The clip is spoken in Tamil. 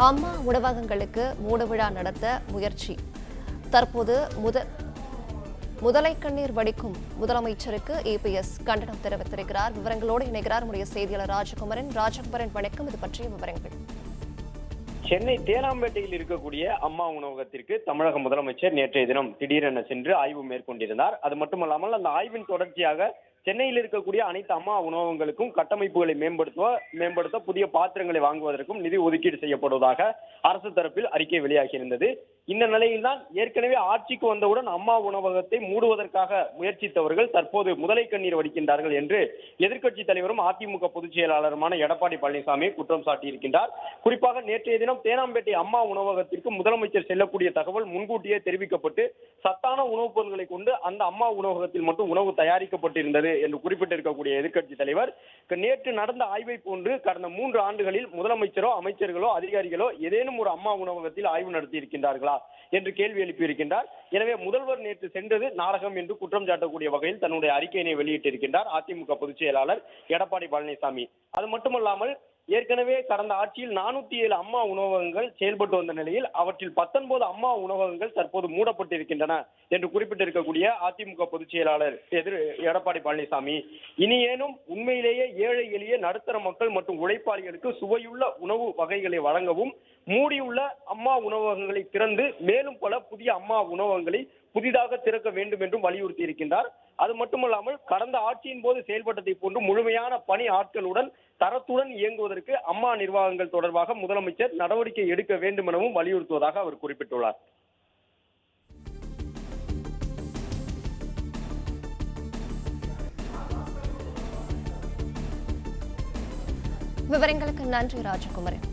அம்மா உணவகங்களுக்கு மூடுவிழா நடத்த முயற்சி. தற்போது முதலை கண்ணீர் வடிக்கும் முதலமைச்சருக்கு EPS கண்டனம் தெரிவித்திருக்கிறார். விவரங்களோடு இணைகிறார் நம்முடைய செய்தியாளர் ராஜகுமரன். வணக்கம். இது பற்றிய விவரங்கள். சென்னை தேனாம்பேட்டையில் இருக்கக்கூடிய அம்மா உணவகத்திற்கு தமிழக முதலமைச்சர் நேற்றைய தினம் திடீரென சென்று ஆய்வு மேற்கொண்டிருந்தார். அது மட்டுமல்லாமல் அந்த ஆய்வின் தொடர்ச்சியாக சென்னையில் இருக்கக்கூடிய அனைத்து அம்மா உணவகங்களுக்கும் கட்டமைப்புகளை மேம்படுத்த புதிய பாத்திரங்களை வாங்குவதற்கும் நிதி ஒதுக்கீடு செய்யப்படுவதாக அரசு தரப்பில் அறிக்கை வெளியாகியிருந்தது. இந்த நிலையில்தான் ஏற்கனவே ஆட்சிக்கு வந்தவுடன் அம்மா உணவகத்தை மூடுவதற்காக முயற்சித்தவர்கள் தற்போது முதலை கண்ணீர் வடிக்கின்றார்கள் என்று எதிர்க்கட்சி தலைவரும் அதிமுக பொதுச் செயலாளருமான எடப்பாடி பழனிசாமி குற்றம் சாட்டியிருக்கின்றார். குறிப்பாக நேற்றைய தினம் தேனாம்பேட்டை அம்மா உணவகத்திற்கு முதலமைச்சர் செல்லக்கூடிய தகவல் முன்கூட்டியே தெரிவிக்கப்பட்டு சத்தான உணவுப் பொருட்களை கொண்டு அந்த அம்மா உணவகத்தில் மட்டும் உணவு தயாரிக்கப்பட்டிருந்தது என்று குறிப்பிட்டிருக்கக்கூடிய எதிர்க்கட்சி தலைவர் நேற்று நடந்த ஆய்வை போன்று கடந்த 3 ஆண்டுகளில் முதலமைச்சரோ அமைச்சர்களோ அதிகாரிகளோ ஏதேனும் ஒரு அம்மா உணவகத்தில் ஆய்வு நடத்தி இருக்கின்றார்களா என்று கேள்வி எழுப்பியிருக்கின்றார். எனவே முதல்வர் நேற்று சென்றது நாடகம் என்று குற்றம் சாட்டக்கூடிய வகையில் தன்னுடைய அறிக்கையினை வெளியிட்டிருக்கின்றார் அதிமுக பொதுச் செயலாளர் எடப்பாடி பழனிசாமி. அது மட்டுமல்லாமல் ஏற்கனவே கடந்த ஆட்சியில் 407 அம்மா உணவகங்கள் செயல்பட்டு வந்த நிலையில் அவற்றில் 19 அம்மா உணவகங்கள் தற்போது மூடப்பட்டிருக்கின்றன என்று குறிப்பிட்டிருக்கக்கூடிய அதிமுக பொதுச் செயலாளர் எடப்பாடி பழனிசாமி இனியேனும் உண்மையிலேயே ஏழை எளிய நடுத்தர மக்கள் மற்றும் உழைப்பாளிகளுக்கு சுவையுள்ள உணவு வகைகளை வழங்கவும் மூடியுள்ள அம்மா உணவகங்களை திறந்து மேலும் பல புதிய அம்மா உணவகங்களை புதிதாக திறக்க வேண்டும் என்றும் வலியுறுத்தி இருக்கின்றார். அது மட்டுமல்லாமல் கடந்த ஆட்சியின் போது செயல்பட்டதை போன்று முழுமையான பணி ஆட்களுடன் தரத்துடன் இயங்குவதற்கு அம்மா நிர்வாகங்கள் தொடர்பாக முதலமைச்சர் நடவடிக்கை எடுக்க வேண்டும் எனவும் வலியுறுத்துவதாக அவர் குறிப்பிட்டுள்ளார். விவரங்களுக்கு நன்றி ராஜகுமரன்.